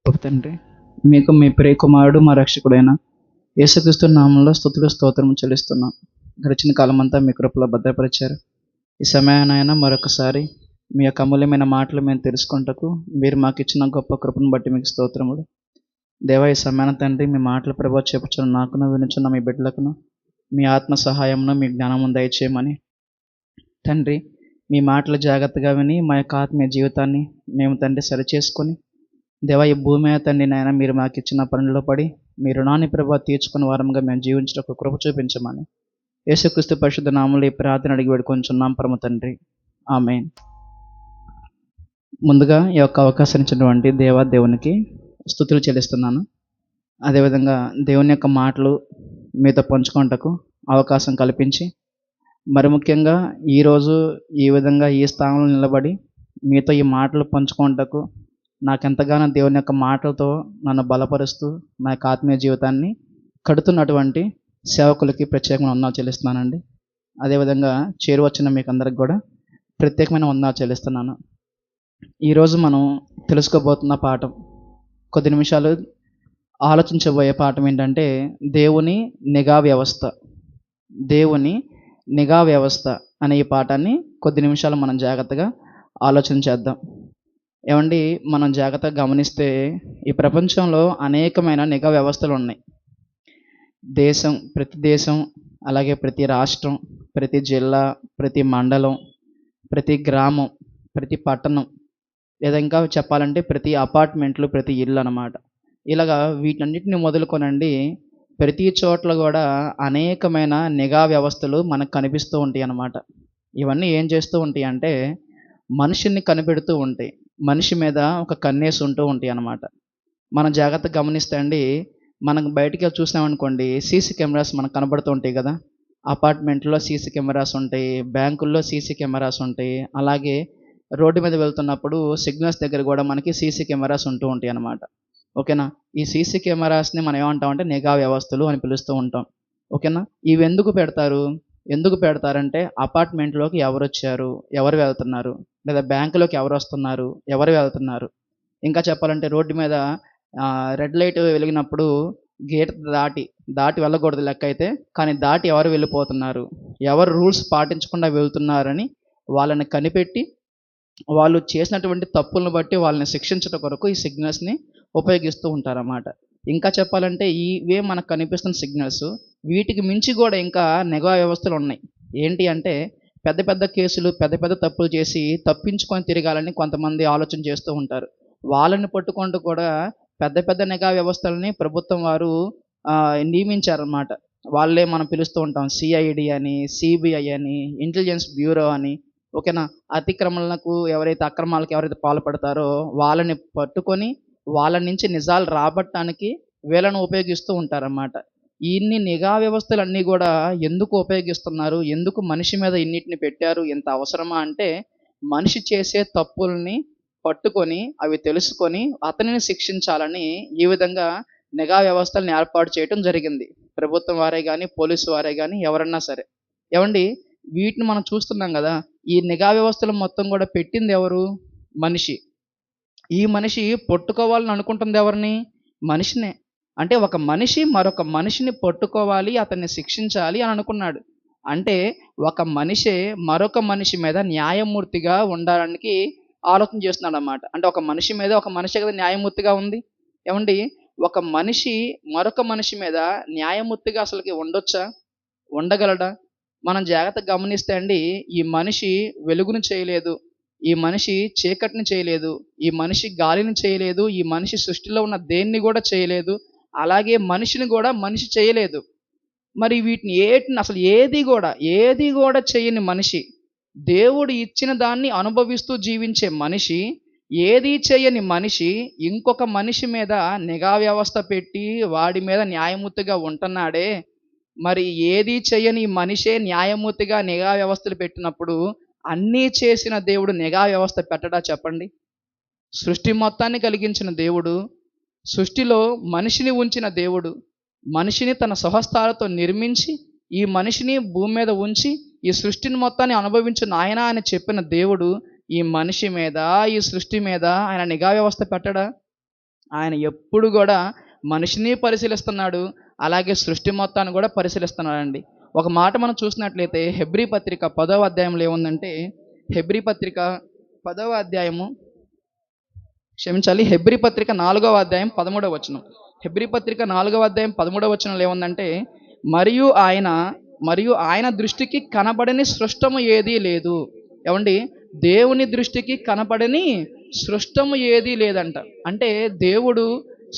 తండ్రి, మీకు మీ ప్రియ కుమారుడు మా రక్షకుడైన యేసుక్రీస్తు నామంలో స్తుతులు స్తోత్రం చెల్లిస్తున్నాం. గడిచిన కాలం అంతా మీ కృపలో భద్రపరిచారు. ఈ సమయానైనా మరొకసారి మీ యొక్క అమూల్యమైన మాటలు మేము తెలుసుకుంటకు మీరు మాకు ఇచ్చిన గొప్ప కృపను బట్టి మీకు స్తోత్రములు. దేవా, ఈ సమయాన తండ్రి మీ మాటలు ప్రభావ చెప్పుచున్న నాకును వినుచున్న మీ బిడ్డలకును మీ ఆత్మ సహాయమును మీ జ్ఞానము దయచేయమని తండ్రి, మీ మాటలు జాగ్రత్తగా విని మా యొక్క ఆత్మీయ జీవితాన్ని మేము తండ్రి సరిచేసుకొని దేవా, ఈ భూమి మీద తండ్రి నాయన మీరు మాకు ఇచ్చిన పనుల్లో పడి మీ రుణాన్ని ప్రభావ తీర్చుకున్న వారంగా మేము జీవించడానికి కృప చూపించమని యేసుక్రీస్తు పరిశుద్ధ నామములో ఈ ప్రార్థన అడిగి వేడుకొంచున్నాం పరమ తండ్రి, ఆమేన్. ముందుగా ఈ యొక్క అవకాశం ఇచ్చినటువంటి దేవునికి స్తుతులు చెల్లిస్తున్నాను. అదేవిధంగా దేవుని యొక్క మాటలు మీతో పంచుకోవటకు అవకాశం కల్పించి, మరి ముఖ్యంగా ఈరోజు ఈ విధంగా ఈ స్థానంలో నిలబడి మీతో ఈ మాటలు పంచుకోవటకు నాకెంతగానో దేవుని యొక్క మాటలతో నన్ను బలపరుస్తూ నా యొక్క ఆత్మీయ జీవితాన్ని కడుతున్నటువంటి సేవకులకి ప్రత్యేకమైన వందనాలు చెల్లిస్తున్నానండి. అదేవిధంగా చేరువచ్చిన మీకు అందరికి కూడా ప్రత్యేకమైన వందనాలు చెల్లిస్తున్నాను. ఈరోజు మనం తెలుసుకోబోతున్న పాఠం, కొద్ది నిమిషాలు ఆలోచించబోయే పాఠం ఏంటంటే దేవుని నిఘా వ్యవస్థ. దేవుని నిఘా వ్యవస్థ అనే ఈ పాఠాన్ని కొద్ది నిమిషాలు మనం జాగ్రత్తగా ఆలోచన చేద్దాం. ఏమండి, మనం జాగ్రత్తగా గమనిస్తే ఈ ప్రపంచంలో అనేకమైన నిఘా వ్యవస్థలు ఉన్నాయి. ప్రతి దేశం, అలాగే ప్రతి రాష్ట్రం, ప్రతి జిల్లా, ప్రతి మండలం, ప్రతి గ్రామం, ప్రతి పట్టణం, లేదా ఇంకా చెప్పాలంటే ప్రతి అపార్ట్మెంట్లు, ప్రతి ఇల్లు అన్నమాట. ఇలాగా వీటన్నిటిని మొదలుకొనండి ప్రతి చోట్ల కూడా అనేకమైన నిఘా వ్యవస్థలు మనకు కనిపిస్తూ ఉంటాయి అన్నమాట. ఇవన్నీ ఏం చేస్తూ ఉంటాయి అంటే మనిషిని కనిపెడుతూ ఉంటాయి, మనిషి మీద ఒక కన్నేసి ఉంటూ ఉంటాయి అన్నమాట. మనం జాగ్రత్తగా గమనిస్తే అండి, మనకు బయటికి చూసామనుకోండి సీసీ కెమెరాస్ మనకు కనబడుతూ ఉంటాయి కదా. అపార్ట్మెంట్లో సీసీ కెమెరాస్ ఉంటాయి, బ్యాంకుల్లో సీసీ కెమెరాస్ ఉంటాయి, అలాగే రోడ్డు మీద వెళ్తున్నప్పుడు సిగ్నల్స్ దగ్గర కూడా మనకి సీసీ కెమెరాస్ ఉంటూ ఉంటాయి అన్నమాట. ఓకేనా. ఈ సీసీ కెమెరాస్ని మనం ఏమంటామంటే నిఘా వ్యవస్థలు అని పిలుస్తూ ఉంటాం. ఓకేనా. ఇవి ఎందుకు పెడతారంటే అపార్ట్మెంట్లోకి ఎవరు వచ్చారు, ఎవరు వెళ్తున్నారు, లేదా బ్యాంకులోకి ఎవరు వస్తున్నారు, ఎవరు వెళ్తున్నారు, ఇంకా చెప్పాలంటే రోడ్డు మీద రెడ్ లైట్ వెలిగినప్పుడు గేట్ దాటి వెళ్ళకూడదు లెక్క అయితే, కానీ దాటి ఎవరు వెళ్ళిపోతున్నారు, ఎవరు రూల్స్ పాటించకుండా వెళ్తున్నారని వాళ్ళని కనిపెట్టి వాళ్ళు చేసినటువంటి తప్పులను బట్టి వాళ్ళని శిక్షించడం కొరకు ఈ సిగ్నల్స్ని ఉపయోగిస్తూ ఉంటారన్నమాట. ఇంకా చెప్పాలంటే ఇవే మనకు కనిపిస్తున్న సిగ్నల్స్, వీటికి మించి కూడా ఇంకా నిఘా వ్యవస్థలు ఉన్నాయి. ఏంటి అంటే పెద్ద పెద్ద కేసులు, పెద్ద పెద్ద తప్పులు చేసి తప్పించుకొని తిరగాలని కొంతమంది ఆలోచన చేస్తూ ఉంటారు. వాళ్ళని పట్టుకుంటూ కూడా పెద్ద పెద్ద నిఘా వ్యవస్థలని ప్రభుత్వం వారు నియమించారన్నమాట. వాళ్ళే మనం పిలుస్తూ ఉంటాం సిఐడి అని, సిబిఐ అని, ఇంటెలిజెన్స్ బ్యూరో అని. ఓకేనా. అక్రమాలకు ఎవరైతే పాల్పడతారో వాళ్ళని పట్టుకొని వాళ్ళ నుంచి నిజాలు రాబట్టడానికి వీళ్ళను ఉపయోగిస్తూ ఉంటారన్నమాట. ఇన్ని నిఘా వ్యవస్థలన్నీ కూడా ఎందుకు ఉపయోగిస్తున్నారు, ఎందుకు మనిషి మీద ఇన్నిటిని పెట్టారు, ఎంత అవసరమా అంటే మనిషి చేసే తప్పుల్ని పట్టుకొని అవి తెలుసుకొని అతనిని శిక్షించాలని ఈ విధంగా నిఘా వ్యవస్థలను ఏర్పాటు చేయడం జరిగింది. ప్రభుత్వం వారే కానీ, పోలీసు వారే కానీ, ఎవరన్నా సరే. ఏమండి, వీటిని మనం చూస్తున్నాం కదా. ఈ నిఘా వ్యవస్థలు మొత్తం కూడా పెట్టింది ఎవరు? మనిషి. ఈ మనిషి పట్టుకోవాలని అనుకుంటుంది ఎవరిని? మనిషినే. అంటే ఒక మనిషి మరొక మనిషిని పట్టుకోవాలి, అతన్ని శిక్షించాలి అని అనుకున్నాడు. అంటే ఒక మనిషే మరొక మనిషి మీద న్యాయమూర్తిగా ఉండడానికి ఆలోచన చేస్తున్నాడు అన్నమాట. అంటే ఒక మనిషి మీద ఒక మనిషి కదా న్యాయమూర్తిగా ఉంది. ఏమండి, ఒక మనిషి మరొక మనిషి మీద న్యాయమూర్తిగా అసలుకి ఉండొచ్చా? ఉండగలడా? మనం జాగ్రత్తగా గమనిస్తే అండి, ఈ మనిషి వెలుగును చేయలేదు, ఈ మనిషి చీకటిని చేయలేదు, ఈ మనిషి గాలిని చేయలేదు, ఈ మనిషి సృష్టిలో ఉన్న దేన్ని కూడా చేయలేదు, అలాగే మనిషిని కూడా మనిషి చేయలేదు. మరి వీటిని అసలు ఏది కూడా చేయని మనిషి, దేవుడు ఇచ్చిన దాన్ని అనుభవిస్తూ జీవించే మనిషి, ఏది చేయని మనిషి ఇంకొక మనిషి మీద నిఘా వ్యవస్థ పెట్టి వాడి మీద న్యాయమూర్తిగా ఉంటున్నాడే. మరి ఏది చేయని మనిషే న్యాయమూర్తిగా నిఘా వ్యవస్థలు పెట్టినప్పుడు అన్నీ చేసిన దేవుడు నిఘా వ్యవస్థ పెట్టడా చెప్పండి? సృష్టి మొత్తాన్ని కలిగించిన దేవుడు, సృష్టిలో మనిషిని ఉంచిన దేవుడు, మనిషిని తన స్వహస్తాలతో నిర్మించి ఈ మనిషిని భూమి మీద ఉంచి ఈ సృష్టిని మొత్తాన్ని అనుభవించు నాయన అని చెప్పిన దేవుడు ఈ మనిషి మీద, ఈ సృష్టి మీద ఆయన నిఘా వ్యవస్థ పెట్టడా? ఆయన ఎప్పుడు కూడా మనిషిని పరిశీలిస్తున్నాడు, అలాగే సృష్టి మొత్తాన్ని కూడా పరిశీలిస్తున్నాడండి. ఒక మాట మనం చూసినట్లయితే హెబ్రీ పత్రిక 10వ అధ్యాయంలో ఏముందంటే, హెబ్రీ పత్రిక 10వ అధ్యాయము క్షమించాలి, హెబ్రీ పత్రిక 4వ అధ్యాయం 13వ వచనం. హెబ్రీ పత్రిక 4వ అధ్యాయం 13వ వచనంలో ఏముందంటే, మరియు ఆయన మరియు ఆయన దృష్టికి కనబడని సృష్టము ఏదీ లేదు. ఏమండి, దేవుని దృష్టికి కనబడని సృష్టము ఏదీ లేదంట. అంటే దేవుడు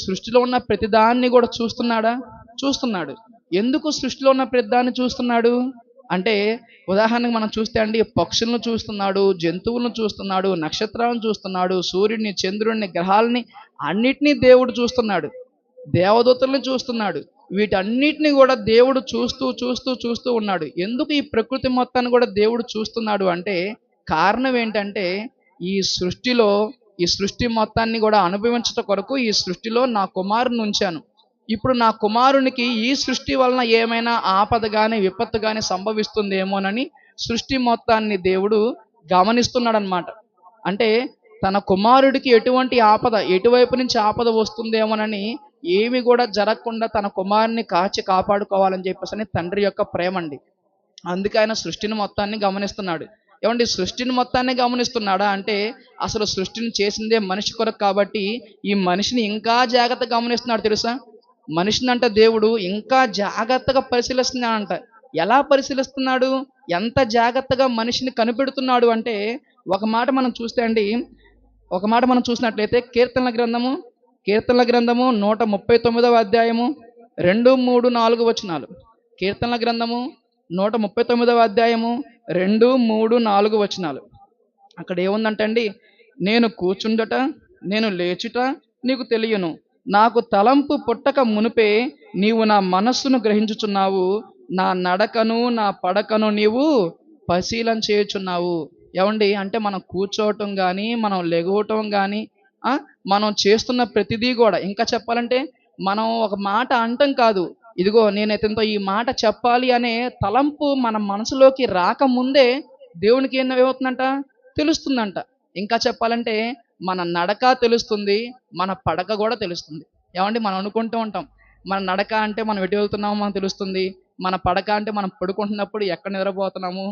సృష్టిలో ఉన్న ప్రతిదాన్ని కూడా చూస్తున్నాడా? చూస్తున్నాడు. ఎందుకు సృష్టిలో ఉన్న ప్రతిదాన్ని చూస్తున్నాడు అంటే, ఉదాహరణకు మనం చూస్తే అండి, పక్షులను చూస్తున్నాడు, జంతువులను చూస్తున్నాడు, నక్షత్రాలను చూస్తున్నాడు, సూర్యుడిని, చంద్రుడిని, గ్రహాలని అన్నిటినీ దేవుడు చూస్తున్నాడు. దేవదూతలను చూస్తున్నాడు. వీటన్నిటిని కూడా దేవుడు చూస్తూ చూస్తూ చూస్తూ ఉన్నాడు. ఎందుకు ఈ ప్రకృతి మొత్తాన్ని కూడా దేవుడు చూస్తున్నాడు అంటే, కారణం ఏంటంటే, ఈ సృష్టిలో ఈ సృష్టి మొత్తాన్ని కూడా అనుభవించట కొరకు ఈ సృష్టిలో నా కుమారుని ఉంచాను. ఇప్పుడు నా కుమారునికి ఈ సృష్టి వలన ఏమైనా ఆపద కానీ విపత్తు కానీ సంభవిస్తుందేమోనని సృష్టి మొత్తాన్ని దేవుడు గమనిస్తున్నాడనమాట. అంటే తన కుమారుడికి ఎటువంటి ఆపద, ఎటువైపు నుంచి ఆపద వస్తుందేమోనని ఏమి కూడా జరగకుండా తన కుమారుని కాచి కాపాడుకోవాలని చెప్పేసి తండ్రి యొక్క ప్రేమ అండి. అందుకే ఆయన సృష్టిని మొత్తాన్ని గమనిస్తున్నాడు. ఏమండి, సృష్టిని మొత్తాన్ని గమనిస్తున్నాడా అంటే, అసలు సృష్టిని చేసిందే మనిషి కొరకు కాబట్టి ఈ మనిషిని ఇంకా జాగ్రత్తగా గమనిస్తున్నాడు తెలుసా. మనిషిని అంట దేవుడు ఇంకా జాగ్రత్తగా పరిశీలిస్తున్నాడంట. ఎలా పరిశీలిస్తున్నాడు, ఎంత జాగ్రత్తగా మనిషిని కనిపెడుతున్నాడు అంటే, ఒక మాట మనం చూస్తే అండి, ఒక మాట మనం చూసినట్లయితే కీర్తనల గ్రంథము 139వ అధ్యాయము 2, 3, 4 వచనాలు. కీర్తనల గ్రంథము 139వ అధ్యాయము 2, 3, 4 వచనాలు. అక్కడ ఏముందంటే అండి, నేను కూర్చుండట, నేను లేచుట నీకు తెలియను, నాకు తలంపు పుట్టక మునుపే నీవు నా మనస్సును గ్రహించుచున్నావు, నా నడకను నా పడకను నీవు పరిశీలన చేయుచున్నావు. ఏమండి, అంటే మనం కూర్చోవటం కానీ, మనం లెగవటం కానీ, మనం చేస్తున్న ప్రతిదీ కూడా, ఇంకా చెప్పాలంటే మనం ఒక మాట అంటం కాదు, ఇదిగో నేను ఇతనితో ఈ మాట చెప్పాలి అనే తలంపు మన మనసులోకి రాకముందే దేవునికి ఏమవుతుందంట, తెలుస్తుందంట. ఇంకా చెప్పాలంటే మన నడక తెలుస్తుంది, మన పడక కూడా తెలుస్తుంది. ఏమండి, మనం అనుకుంటూ ఉంటాం, మన నడక అంటే మనం ఎటు వెళ్తున్నామో మనకు తెలుస్తుంది, మన పడక అంటే మనం పడుకుంటున్నప్పుడు ఎక్కడ నిద్రపోతున్నాము,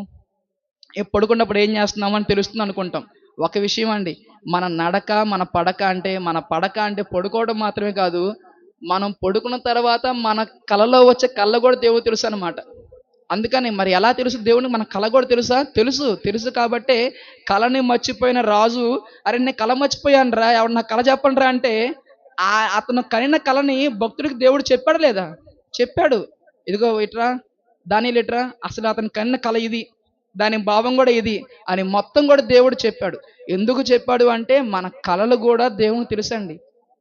పడుకున్నప్పుడు ఏం చేస్తున్నాము అని తెలుస్తుంది అనుకుంటాం. ఒక విషయం అండి, మన నడక మన పడక అంటే, మన పడక అంటే పడుకోవడం మాత్రమే కాదు, మనం పడుకున్న తర్వాత మన కలలో వచ్చే కళ్ళ కూడా దేవుడు తెలుసు అనమాట. అందుకని మరి ఎలా తెలుసు దేవునికి, మన కళ కూడా తెలుసా? తెలుసు కాబట్టే కళని మర్చిపోయిన రాజు, అరే నేను కళ మర్చిపోయాను రా, ఎవరు నా కళ చెప్పండి రా అంటే, అతను కనిన కళని భక్తుడికి దేవుడు చెప్పాడు లేదా? చెప్పాడు. ఇదిగో ఇట్రా, దానియేలు ఇట్రా, అసలు అతను కనిన కళ ఇది, దాని భావం కూడా ఇది అని మొత్తం కూడా దేవుడు చెప్పాడు. ఎందుకు చెప్పాడు అంటే, మన కళలు కూడా దేవునికి తెలుసండి.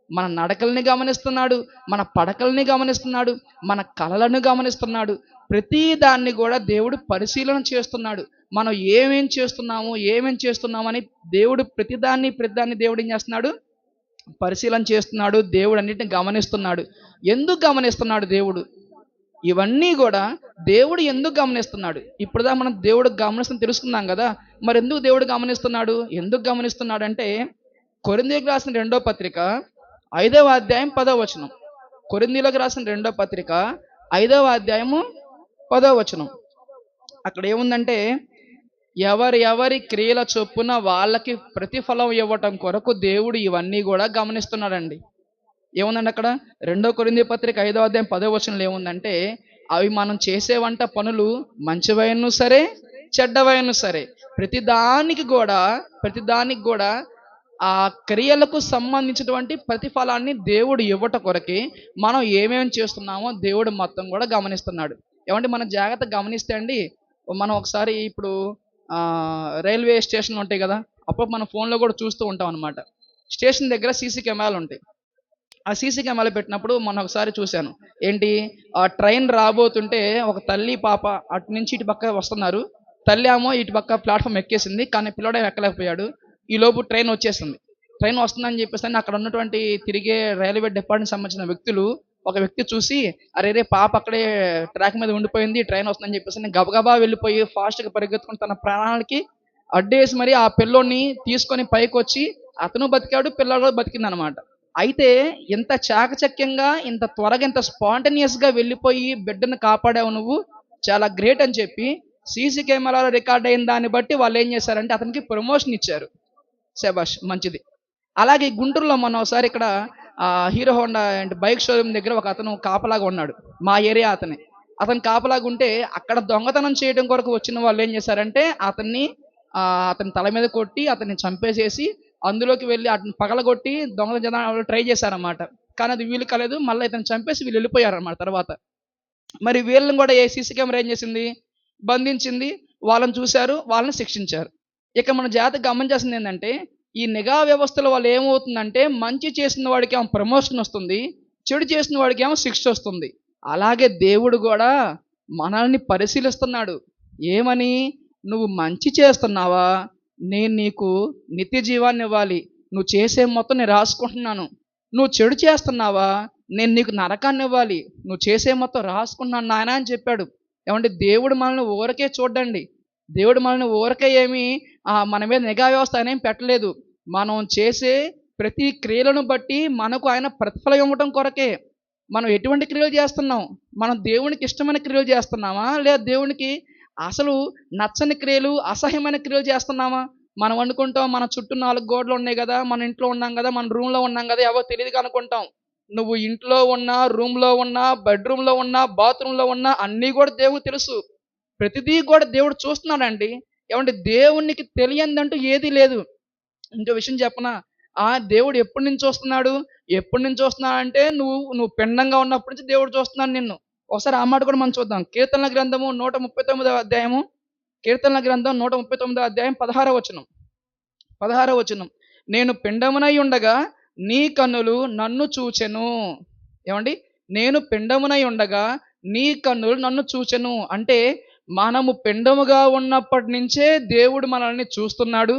మన నడకల్ని గమనిస్తున్నాడు, మన పడకల్ని గమనిస్తున్నాడు, మన కళలను గమనిస్తున్నాడు. ప్రతి దాన్ని కూడా దేవుడు పరిశీలన చేస్తున్నాడు. మనం ఏమేం చేస్తున్నాము అని దేవుడు ప్రతిదాన్ని దేవుడు ఏం చేస్తున్నాడు, పరిశీలన చేస్తున్నాడు. దేవుడు అన్నిటిని గమనిస్తున్నాడు. ఎందుకు గమనిస్తున్నాడు దేవుడు? ఇవన్నీ కూడా దేవుడు ఎందుకు గమనిస్తున్నాడు? ఇప్పుడుదా మనం దేవుడు గమనిస్తాం తెలుసుకున్నాం కదా. మరి ఎందుకు దేవుడు గమనిస్తున్నాడు? ఎందుకు గమనిస్తున్నాడు అంటే, కొరింథీయులకు రాసిన 2వ పత్రిక 5వ అధ్యాయం 10వ వచనం. కొరింథీయులకు రాసిన 2వ పత్రిక 5వ అధ్యాయము 10వ వచనం. అక్కడ ఏముందంటే, ఎవరి క్రియల చొప్పున వాళ్ళకి ప్రతిఫలం ఇవ్వటం కొరకు దేవుడు ఇవన్నీ కూడా గమనిస్తున్నాడండి. ఏముందండి అక్కడ, 2వ కొరింథీ పత్రిక 5వ అధ్యాయం 10వ వచనంలో ఏముందంటే, అవి మనం చేసే పనులు మంచివైనను సరే చెడ్డవైనను సరే ప్రతిదానికి కూడా ఆ క్రియలకు సంబంధించినటువంటి ప్రతిఫలాన్ని దేవుడు ఇవ్వట కొరకే మనం ఏమేమి చేస్తున్నామో దేవుడు మొత్తం కూడా గమనిస్తున్నాడు. ఏమంటే మనం జాగ్రత్తగా గమనిస్తే అండి, మనం ఒకసారి ఇప్పుడు రైల్వే స్టేషన్లు ఉంటాయి కదా, అప్పుడు మన ఫోన్లో కూడా చూస్తూ ఉంటాం అనమాట. స్టేషన్ దగ్గర సీసీ కెమెరాలు ఉంటాయి. ఆ సీసీ కెమెరాలు పెట్టినప్పుడు మొన్న ఒకసారి చూశాను. ఏంటి, ఆ ట్రైన్ రాబోతుంటే ఒక తల్లి పాప అటు నుంచి ఇటు పక్క వస్తున్నారు. తల్లి ఏమో ఇటు పక్క ప్లాట్ఫామ్ ఎక్కేసింది, కానీ పిల్లడే ఎక్కలేకపోయాడు. ఈ లోపు ట్రైన్ వచ్చేసింది. ట్రైన్ వస్తుందని చెప్పేసి అక్కడ ఉన్నటువంటి తిరిగే రైల్వే డిపార్ట్మెంట్ సంబంధించిన వ్యక్తులు, ఒక వ్యక్తి చూసి, అరే రే పాప అక్కడే ట్రాక్ మీద ఉండిపోయింది, ట్రైన్ వస్తుందని చెప్పేసి గబగబా వెళ్ళిపోయి ఫాస్ట్గా పరిగెత్తుకుని తన ప్రాణాలకి అడ్డేసి మరి ఆ పిల్లోని తీసుకొని పైకి వచ్చి, అతను బతికాడు, పిల్లలు కూడా బతికింది అనమాట. అయితే ఇంత చాకచక్యంగా, ఇంత త్వరగా, ఇంత స్పాంటేనియస్‌గా వెళ్ళిపోయి బిడ్డను కాపాడావు నువ్వు. చాలా గ్రేట్ అని చెప్పి సీసీ కెమెరాలో రికార్డ్ అయిన దాన్ని బట్టి వాళ్ళేం చేశారంటే అతనికి ప్రమోషన్ ఇచ్చారు. శభాష్! మంచిది. అలాగే గుంటూరులో మొన్న ఒకసారి ఇక్కడ హీరో హోండా అంటే బైక్ షోరూమ్ దగ్గర ఒక అతను కాపలాగా ఉన్నాడు. మా ఏరియా అతనే. అతను కాపలాగా ఉంటే అక్కడ దొంగతనం చేయడం కొరకు వచ్చిన వాళ్ళేం చేశారంటే అతని తల మీద కొట్టి అతన్ని చంపేసేసి అందులోకి వెళ్లి అతన్ని పగలగొట్టి దొంగతనం చేద్దామని ట్రై చేశారన్నమాట. కానీ అది వీలు కాలేదు. మళ్ళీ ఇతన్ని చంపేసి వీళ్ళు వెళ్ళిపోయారన్నమాట తర్వాత. మరి వీళ్ళని కూడా సీసీ కెమెరా ఏం చేసింది? బంధించింది. వాళ్ళని చూసారు. వాళ్ళని శిక్షించారు. ఇక మన జాగ్రత్తగా గమనించాల్సింది ఏందంటే, ఈ నిఘా వ్యవస్థల వల్ల ఏమవుతుందంటే, మంచి చేసిన వాడికేమో ప్రమోషన్ వస్తుంది. చెడు చేసిన వాడికేమో శిక్ష వస్తుంది. అలాగే దేవుడు గూడా మనల్ని పరిశీలిస్తున్నాడు. ఏమని? నువ్వు మంచి చేస్తున్నావా? నేను నీకు నిత్య జీవాన్నివ్వాలి. నువ్వు చేసే మొత్తం నేను రాసుకుంటున్నాను. నువ్వు చెడు చేస్తున్నావా? నేను నీకు నరకాన్నివ్వాలి. నువ్వు చేసే మొత్తం రాసుకున్నాను నాయనా అని చెప్పాడు. ఏమంటే దేవుడు మనల్ని ఊరకే చూడ్డండి. దేవుడు మనల్ని ఊరకే మన మీద నిఘా వ్యవస్థ అనేం పెట్టలేదు. మనం చేసే ప్రతి క్రియలను బట్టి మనకు ఆయన ప్రతిఫలం ఇవ్వటం కొరకే. మనం ఎటువంటి క్రియలు చేస్తున్నాం? మనం దేవునికి ఇష్టమైన క్రియలు చేస్తున్నామా? లేదా దేవునికి అసలు నచ్చని క్రియలు, అసహ్యమైన క్రియలు చేస్తున్నామా? మనం అనుకుంటాం మన చుట్టూ 4 గోడలు ఉన్నాయి గదా! మన ఇంట్లో ఉన్నాం గదా! మన రూమ్‌లో ఉన్నాం గదా! ఎవరో తెలీదుగా అనుకుంటాం. నువ్వు ఇంట్లో ఉన్నా, రూమ్‌లో ఉన్నా, బెడ్‌రూమ్‌లో ఉన్నా, బాత్రూమ్‌లో ఉన్నా అన్నీ గూడా దేవునికి తెలుసు. ప్రతిదీ గూడా దేవుడు చూస్తున్నాడండి. ఏవండీ దేవునికి తెలియనిదంటూ ఏదీ లేదు. ఇంకో విషయం చెప్పనా? దేవుడు ఎప్పటినుంచి చూస్తున్నాడు? ఎప్పటినుంచి చూస్తున్నాడంటే నువ్వు పిండంగా ఉన్నప్పటి నుంచి దేవుడు చూస్తున్నాడు నిన్ను. ఒకసారి ఆ మాట కూడా మనం చూద్దాం. కీర్తనల గ్రంథము 139వ అధ్యాయము. కీర్తనల గ్రంథం 139వ అధ్యాయం 16వ వచనం. 16వ వచనం. నేను పిండమునై ఉండగా నీ కన్నులు నన్ను చూచెను. ఏవండీ? నేను పిండమునై ఉండగా నీ కన్నులు నన్ను చూచెను. అంటే మనము పిండముగా ఉన్నప్పటి నుంచే దేవుడు మనల్ని చూస్తున్నాడు.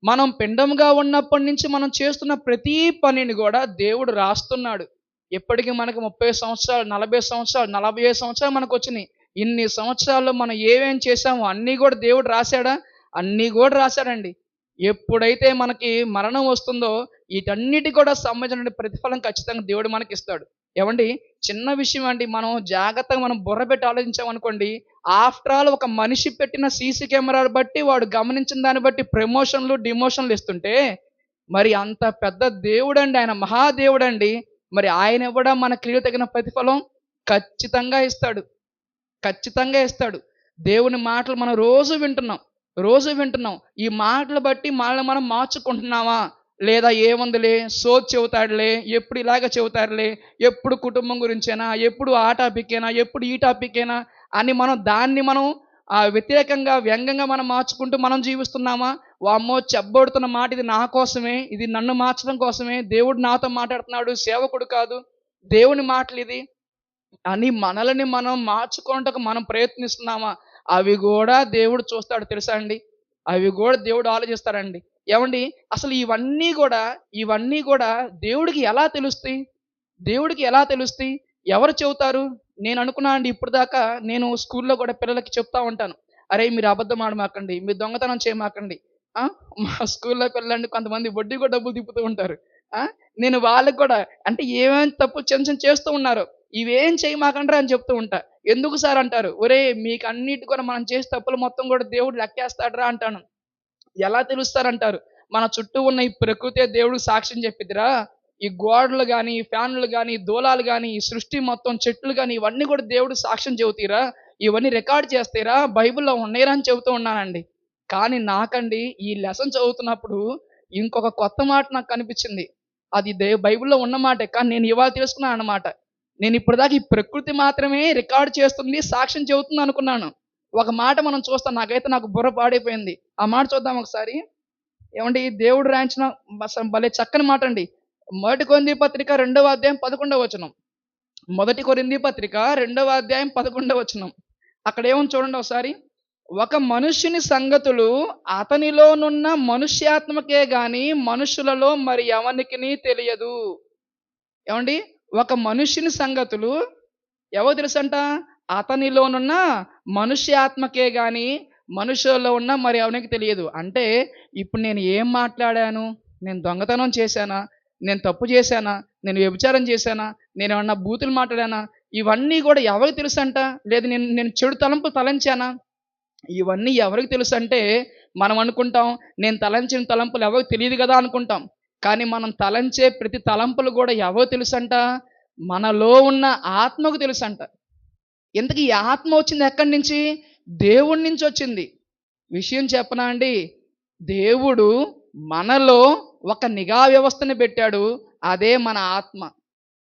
మనం పిండముగా ఉన్నప్పటి నుంచి మనం చేస్తున్న ప్రతి పనిని గూడా దేవుడు రాస్తున్నాడు. ఇప్పటికి మనకు 30 సంవత్సరాలు, 40 సంవత్సరాలు, 45 సంవత్సరాలు మనకొచ్చినియి. ఇన్ని సంవత్సరాల్లో మనం ఏమేం చేశామో అన్నీ గూడా దేవుడు రాసాడా? అన్నీ గూడా రాసాడండి. ఎప్పుడైతే మనకి మరణం వస్తుందో ఈటన్నిటికి కూడా సంబంధించిన ప్రతిఫలం ఖచ్చితంగా దేవుడు మనకిస్తాడు. ఏవండీ? చిన్న విషయం అండి. మనం జాగ్రత్తగా బుర్ర పెట్టి ఆలోచించామనుకోండి, ఆఫ్టర్ ఆల్ ఒక మనిషి పెట్టిన సీసీ కెమెరాలు బట్టి వాడు గమనించిన దాన్ని బట్టి ప్రమోషన్‌లు, డిమోషన్‌లు ఇస్తుంటే, మరి అంత పెద్ద దేవుడండి ఆయన. మహాదేవుడండి. మరి ఆయన ఇవ్వడా మన క్రియలకు తగిన ప్రతిఫలం ఖచ్చితంగా ఇస్తాడు. ఖచ్చితంగా ఇస్తాడు. దేవుని మాటలు మనం రోజు వింటున్నాం. రోజు వింటున్నాం. ఈ మాటలు బట్టి మనల్ని మనం మార్చుకుంటున్నామా? లేదా ఏముందిలే సోది చెబుతాడులే, ఎప్పుడు ఇలాగ చెబుతారులే, ఎప్పుడు కుటుంబం గురించేనా, ఎప్పుడు ఆ టాపికేనా, ఎప్పుడు ఈ టాపికేనా అని దాన్ని వ్యతిరేకంగా, వ్యంగ్యంగా మనం మార్చుకుంటూ మనం జీవిస్తున్నామా? వామ్మో! చెబ్బొడుతున్న మాట ఇది నా కోసమే, ఇది నన్ను మార్చడం కోసమే, దేవుడు నాతో మాట్లాడుతున్నాడు, సేవకుడు కాదు, దేవుని మాటలిది అని మనల్ని మనం మార్చుకోవటకు మనం ప్రయత్నిస్తున్నామా? అవి గూడా దేవుడు చూస్తాడు తెలుసా అండి? అవి గూడా దేవుడు ఆలోచిస్తాడండి. ఏవండీ? అసలు ఇవన్నీ గూడా దేవుడికి ఎలా తెలుస్తాయి? దేవుడికి ఎలా తెలుస్తాయి? ఎవరు చెబుతారు? నేను అనుకున్నానండి ఇప్పటిదాకా నేను స్కూల్‌లో గూడా పిల్లలకి చెప్తా ఉంటాను. అరేయ్! మీరు అబద్ధం ఆడమాకండి. మీరు దొంగతనం చేయమాకండి. ఆ! మా స్కూల్‌లో పిల్లలండి కొంతమంది వడ్డీ కూడా డబ్బులు తిప్పుతూ ఉంటారు. ఆ! నేను వాళ్ళకి కూడా అంటే ఏమేం తప్పులు చిన్న చిన్నవి చేస్తూ ఉన్నారో, ఇవేం చేయమాకండ్రా అని చెప్తూ ఉంటా. ఎందుకు సార్ అంటారు. ఒరేయ్! మీకన్నిటికి కూడా మనం చేసే తప్పులు మొత్తం కూడా దేవుడు లెక్కేస్తాడురా అంటాను. ఎలా తెలుస్తారంటారు. మన చుట్టూ ఉన్న ఈ ప్రకృతే దేవుడికి సాక్ష్యం చెప్పిద్దిరా. ఈ గోడలు గాని, ఈ ఫ్యాన్లు గాని, ఈ దూలాలు గాని, ఈ సృష్టి మొత్తం చెట్లు గాని ఇవన్నీ కూడా దేవుడు సాక్ష్యం చెబుతాయిరా. ఇవన్నీ రికార్డ్ చేస్తాయిరా. బైబిల్‌లో ఉన్నాయిరా అని చెబుతూ ఉన్నానండి. కానీ నాకండి ఈ లెసన్ చదువుతున్నప్పుడు ఇంకొక కొత్త మాట నాకు కనిపించింది. అది బైబిల్‌లో ఉన్న మాటే. కానీ నేను ఇవాళ తెలుసుకున్నానన్నమాట. నేను ఇప్పటిదాకా ఈ ప్రకృతి మాత్రమే రికార్డ్ చేస్తుంది, సాక్ష్యం చెబుతుంది అనుకున్నాను. ఒక మాట మనం చూస్తాం. నాకు బుర్ర పాడైపోయింది. ఆ మాట చూద్దాం ఒకసారి. ఏవండీ దేవుడు రాయించిన భలే చక్కని మాటండి. మొదటి కొరింథీ పత్రిక 2వ అధ్యాయం 11వ వచనం. మొదటి కొరింథీ పత్రిక 2వ అధ్యాయం 11వ వచనం. అక్కడ ఏముంది చూడండి ఒకసారి. ఒక మనుష్యుని సంగతులు అతనిలోనున్న మనుష్యాత్మకే గాని మనుషులలో మరి ఎవనికిని తెలియదు. ఏవండీ? ఒక మనుష్యుని సంగతులు ఎవరు తెలుసంట? అతనిలోనున్న మనుష్యాత్మకే గాని మనుషుల్లో ఉన్న మరి ఎవనికి తెలియదు. అంటే ఇప్పుడు నేను ఏం మాట్లాడాను? నేను దొంగతనం చేశానా? నేను తప్పు చేశానా? నేను వ్యభిచారం చేశానా? నేనేమన్నా బూతులు మాట్లాడానా? ఇవన్నీ కూడా ఎవరికి తెలుసంట? లేదు నేను నేను చెడు తలంపు తలంచానా? ఇవన్నీ ఎవరికి తెలుసంటే, మనం అనుకుంటాం, నేను తలంచిన తలంపులు ఎవరికి తెలీదు గదా అనుకుంటాం. కానీ మనం తలంచే ప్రతి తలంపులు గూడా ఎవరికి తెలుసంట? మనలో ఉన్న ఆత్మకు తెలుసంట. ఇంతకీ ఈ ఆత్మ వచ్చింది ఎక్కడి నుంచి? దేవుడి నుంచొచ్చింది. విషయం చెప్పనా అండి? దేవుడు మనలో ఒక నిఘా వ్యవస్థని పెట్టాడు. అదే మన ఆత్మ.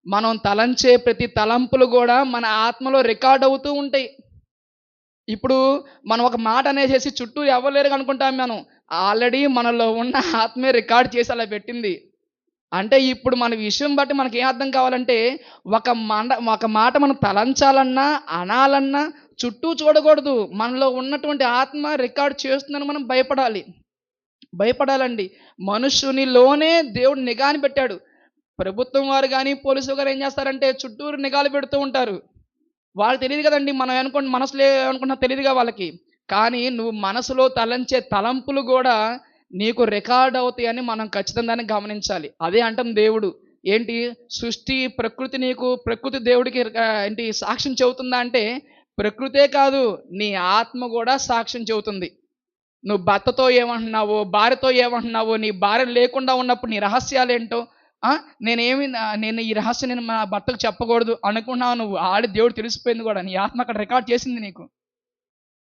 మనం తలంచే ప్రతి తలంపులు గూడా మన ఆత్మలో రికార్డ్ అవుతూ ఉంటాయి. ఇప్పుడు మనం ఒక మాట అనేసేసి చుట్టూ ఎవరు లేరు అనుకుంటాం మనం. ఆల్రెడీ మనలో ఉన్న ఆత్మే రికార్డ్ చేసి అలా పెట్టింది. అంటే ఇప్పుడు మన విషయం బట్టి మనకేం అర్థం కావాలంటే, ఒక మాట మనం తలంచాలన్నా, అనాలన్నా చుట్టూ చూడకూడదు. మనలో ఉన్నటువంటి ఆత్మ రికార్డ్ చేస్తుందని మనం భయపడాలండి. మనుషునిలోనే దేవుడు నిఘాని పెట్టాడు. ప్రభుత్వం వారు గాని, పోలీసులు గారు ఏం చేస్తారంటే చుట్టూరు నిఘాలు పెడుతూ ఉంటారు. వాళ్ళకి తెలీదు కదండీ! మనం మనసులో ఏమనుకుంటున్నామో తెలీదుగా వాళ్ళకి. కానీ నువ్వు మనసులో తలంచే తలంపులు గూడా నీకు రికార్డ్ అవుతాయని మనం ఖచ్చితంగానే గమనించాలి. అదే అంటుంది దేవుడు. ఏంటి సృష్టి, ప్రకృతి దేవుడికి సాక్ష్యం చెబుతుందా అంటే, ప్రకృతే కాదు నీ ఆత్మ గూడా సాక్ష్యం చెబుతుంది. నువ్వు భర్తతో ఏమంటున్నావో, భార్యతో ఏమంటున్నావో, నీ భార్య లేకుండా ఉన్నప్పుడు నీ రహస్యాలేంటో, ఆ! నేను ఈ రహస్యం నేను మా భర్తకు చెప్పకూడదు అనుకున్నావు నువ్వు. దేవుడు తెలిసిపోయింది గూడా. నీ ఆత్మ అక్కడ రికార్డ్ చేసింది నీకు.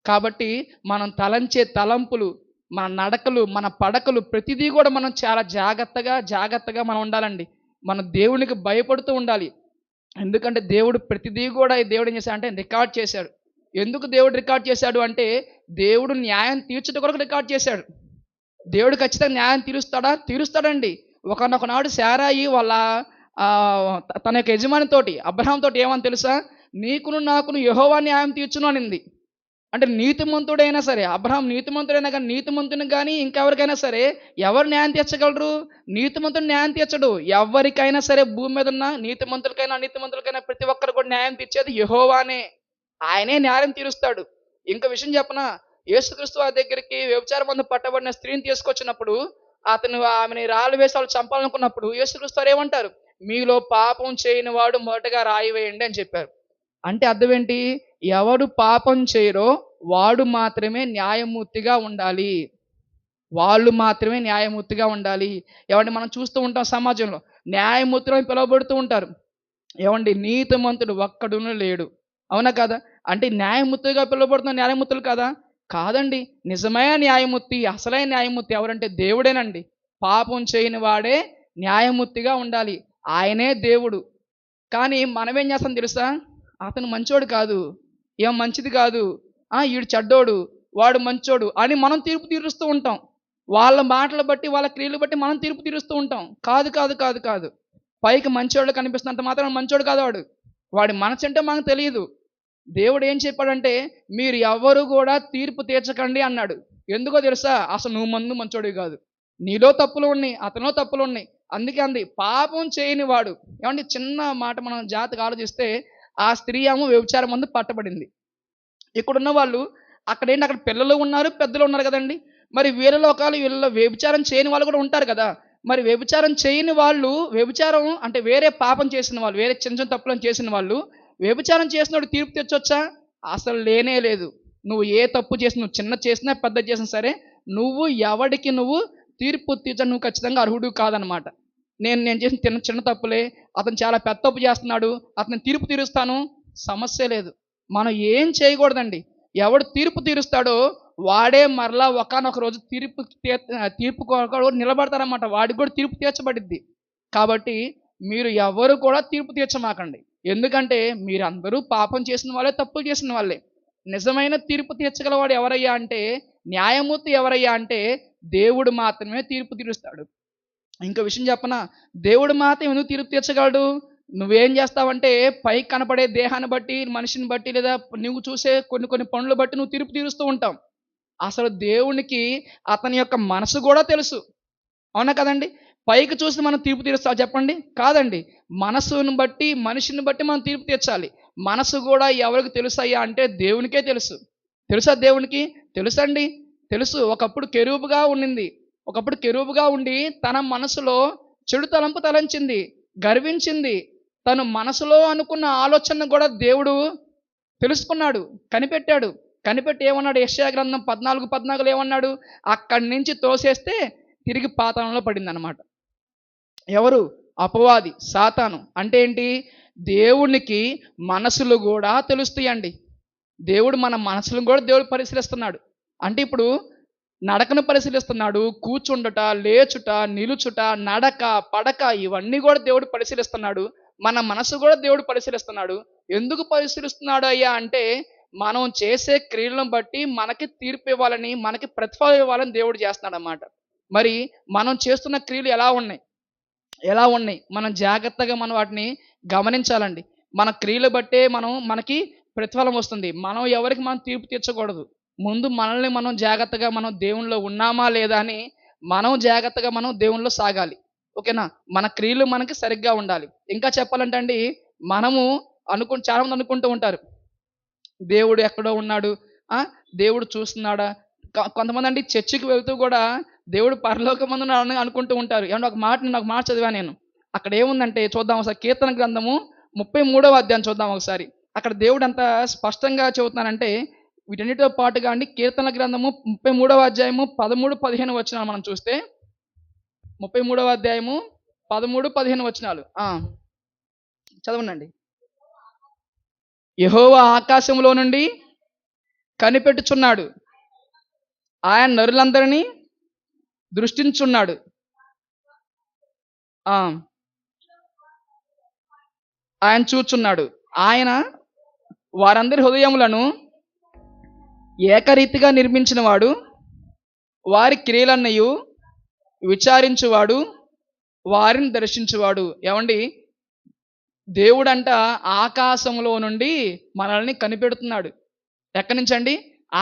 కాబట్టి మనం తలంచే తలంపులు, మన నడకలు, మన పడకలు ప్రతిదీ గూడా మనం చాలా జాగ్రత్తగా మనం ఉండాలండి. మనం దేవునికి భయపడుతూ ఉండాలి. ఎందుకంటే దేవుడు ఏం చేశాడంటే రికార్డ్ చేశాడు. ఎందుకు దేవుడు రికార్డ్ చేశాడు అంటే, దేవుడు న్యాయం తీర్చుట కొరకు రికార్డ్ చేశాడు. దేవుడు ఖచ్చితంగా న్యాయం తీరుస్తాడా? తీరుస్తాడండి. ఒకానొక నాడు శారాయి వాళ్ళ తన యొక్క యజమానితోటి అబ్రహాముతోటి ఏమని తెలుసా? నీకును నాకును యెహోవా న్యాయం తీర్చును అనింది. అంటే నీతిమంతుడైనా సరే, అబ్రహాం నీతిమంతుడైనా గానీ, నీతిమంతునికి గానీ ఇంకెవరికైనా సరే ఎవరు న్యాయం తీర్చగలరు? నీతిమంతుడు న్యాయం తీర్చడు. ఎవ్వరికైనా సరే భూమి మీద ఉన్న నీతిమంతులకైనా, అనీతిమంతులకైనా ప్రతి ఒక్కరు కూడా న్యాయం తీర్చేది యెహోవానే. ఆయనే న్యాయం తీరుస్తాడు. ఇంకో విషయం చెప్పనా? యేసుక్రీస్తు వారి దగ్గరికి వ్యభిచారం మందు పట్టబడిన స్త్రీని తీసుకొచ్చినప్పుడు, అతను ఆమెని రాళ్ళు వేసి వాళ్ళు చంపాలనుకున్నప్పుడు యేసుక్రీస్తు వారు ఏమంటారు? మీలో పాపం చేయని వాడు మొదటగా రాయి వేయండి అని చెప్పారు. అంటే అర్థం ఏంటి? ఎవడు పాపం చేయరో వాడు మాత్రమే న్యాయమూర్తిగా ఉండాలి. వాళ్ళు మాత్రమే న్యాయమూర్తిగా ఉండాలి. ఏవండీ మనం చూస్తూ ఉంటాం సమాజంలో. న్యాయమూర్తులు అని పిలువబడుతూ ఉంటారు. ఏవండీ నీతిమంతుడు ఒక్కడును లేడు. అవునా కాదా? అంటే న్యాయమూర్తిగా పిలువబడుతున్న న్యాయమూర్తులు కాదా? కాదండి. నిజమైన న్యాయమూర్తి, అసలైన న్యాయమూర్తి ఎవరంటే దేవుడేనండి. పాపం చేయని వాడే న్యాయమూర్తిగా ఉండాలి. ఆయనే దేవుడు. కానీ మనమేం చేస్తాం తెలుసా? అతను మంచోడు కాదు. మంచిది కాదు. ఈడు చెడ్డోడు, వాడు మంచోడు అని మనం తీర్పు తీరుస్తూ ఉంటాం. వాళ్ళ మాటలు బట్టి, వాళ్ళ క్రియలు బట్టి మనం తీర్పు తీరుస్తూ ఉంటాం. కాదు. పైకి మంచోడు కనిపిస్తున్నంత మాత్రాన మంచోడు కాదు వాడు. వాడి మనసేంటో మనకు తెలీదు. దేవుడు ఏం చెప్పాడంటే, మీరు ఎవ్వరు కూడా తీర్పు తీర్చకండి అన్నాడు. ఎందుకో తెలుసా? అసలు నువ్వు మంచోడివి కాదు. నీలో తప్పులు ఉన్నాయి, అతనిలో తప్పులు ఉన్నాయి. అందుకే అంది పాపం చేయని వాడు. ఏమంటే చిన్న మాట మనం జాగ్రత్తగా ఆలోచిస్తే, ఆ స్త్రీ ఏమో వ్యభిచారం మందు పట్టబడింది. ఇక్కడున్న వాళ్ళు అక్కడ పిల్లలు ఉన్నారు, పెద్దలు ఉన్నారు కదండీ! మరి వేరే లోకాలు వీళ్ళలో వ్యభిచారం చేయని వాళ్ళు కూడా ఉంటారు కదా! మరి వ్యభిచారం చేయని వాళ్ళు, వ్యభిచారం అంటే వేరే పాపం చేసిన వాళ్ళు, వేరే చిన్న తప్పులను చేసిన వాళ్ళు, వ్యభిచారం చేసినోడు తీర్పు తెచ్చొచ్చా? అసలు లేనే లేదు. నువ్వు ఏ తప్పు చేసినా, నువ్వు చిన్నది చేసినా, పెద్దది చేసినా సరే, నువ్వు తీర్పు తీర్చడానికి నువ్వు ఖచ్చితంగా అర్హుడివి కాదనమాట. నేను చేసిన చిన్న తప్పులే, అతను చాలా పెద్ద తప్పు చేస్తున్నాడు, అతను తీర్పు తీరుస్తాను, సమస్య లేదు. మనం ఏం చేయకూడదండి. ఎవడు తీర్పు తీరుస్తాడో వాడే మరలా ఒకానొక రోజు తీర్పు కొరకు నిలబడతారన్నమాట. వాడికి కూడా తీర్పు తీర్చబడిద్ది. కాబట్టి మీరు ఎవరు కూడా తీర్పు తీర్చమాకండి. ఎందుకంటే మీరందరూ పాపం చేసిన వాళ్ళే, తప్పులు చేసిన వాళ్ళే. నిజమైన తీర్పు తీర్చగలవాడు ఎవరయ్యా అంటే, న్యాయమూర్తి ఎవరయ్యా అంటే దేవుడు మాత్రమే తీర్పు తీరుస్తాడు. ఇంకో విషయం చెప్పనా? దేవుడు మాత్రం ఎందుకు తీర్పు తీర్చగలడు? నువ్వేం చేస్తావంటే పైకి కనపడే దేహాన్ని బట్టి, మనిషిని బట్టి, లేదా నువ్వు చూసే కొన్ని పనులు బట్టి నువ్వు తీర్పు తీరుస్తూ ఉంటావు. అసలు దేవునికి అతని యొక్క మనసు కూడా తెలుసు. అవునా కదండి? పైకి చూసి మనం తీర్పు తీరుస్తాం చెప్పండి? కాదండి. మనసును బట్టి, మనిషిని బట్టి మనం తీర్పు తీర్చాలి. మనసు కూడా ఎవరికి తెలుసయ్యా అంటే దేవునికే తెలుసు. తెలుసా దేవునికి? తెలుసండి. తెలుసు. ఒకప్పుడు కెరూబుగా ఉండి తన మనసులో చెడు తలంపు తలంచింది, గర్వించింది. తను మనసులో అనుకున్న ఆలోచన కూడా దేవుడు తెలుసుకున్నాడు, కనిపెట్టాడు. కనిపెట్టి ఏమన్నాడు? యెషయా గ్రంథం 14:14 ఏమన్నాడు? అక్కడి నుంచి తోసేస్తే తిరిగి పాతాళంలో పడిందనమాట. ఎవరు? అపవాది, సాతాను. అంటే ఏంటి? దేవునికి మనసులు కూడా తెలుస్తాయండి. దేవుడు మన మనసులను కూడా దేవుడు పరిశీలిస్తున్నాడు. అంటే ఇప్పుడు నడకను పరిశీలిస్తున్నాడు. కూర్చుండుట, లేచుట, నిలుచుట, నడక, పడక ఇవన్నీ కూడా దేవుడు పరిశీలిస్తున్నాడు. మన మనసు కూడా దేవుడు పరిశీలిస్తున్నాడు. ఎందుకు పరిశీలిస్తున్నాడు అయ్యా అంటే, మనం చేసే క్రియలను బట్టి మనకి తీర్పు ఇవ్వాలని, మనకి ప్రతిఫలం ఇవ్వాలని దేవుడు చేస్తున్నాడన్నమాట. మరి మనం చేస్తున్న క్రియలు ఎలా ఉన్నాయి? మనం జాగ్రత్తగా మనం వాటిని గమనించాలండి. మన క్రియలు బట్టే మనకి ప్రతిఫలం వస్తుంది. మనం ఎవరికి మనం తీర్పు తీర్చకూడదు. ముందు మనల్ని మనం జాగ్రత్తగా మనం దేవునిలో ఉన్నామా లేదా అని మనం జాగ్రత్తగా మనం దేవునిలో సాగాలి. ఓకేనా? మన క్రియలు మనకి సరిగ్గా ఉండాలి. ఇంకా చెప్పాలంటే అండి, మనము చాలామంది అనుకుంటూ ఉంటారు, దేవుడు ఎక్కడో ఉన్నాడు. ఆ! దేవుడు చూస్తున్నాడా? కొంతమందండి చర్చికి వెళ్తూ కూడా దేవుడు పరలోకమందున్నాడని అనుకుంటూ ఉంటారు. ఏవండీ నేను ఒక మాట చదివాను నేను. అక్కడ ఏముందంటే చూద్దాం ఒకసారి, కీర్తన గ్రంథము 33వ అధ్యాయం చూద్దాం ఒకసారి. అక్కడ దేవుడు ఎంత స్పష్టంగా చెబుతున్నానంటే, వీటన్నిటితో పాటుగా అండి కీర్తన గ్రంథము 33వ అధ్యాయము 13, 15 వచనాలు మనం చూస్తే, 33వ అధ్యాయము 13, 15 వచనాలు. చదవండి. యెహోవా ఆకాశంలో నుండి కనిపెట్టుచున్నాడు, ఆయన నరులందరినీ దృష్టించున్నాడు. ఆయన చూచున్నాడు. ఆయన వారందరి హృదయములను ఏకరీతిగా నిర్మించినవాడు, వారి క్రియలన్నయు విచారించువాడు, వారిని దర్శించువాడు. ఏమండి, దేవుడంట ఆకాశంలో నుండి మనల్ని కనిపెడుతున్నాడు. ఎక్కడి నుంచండి?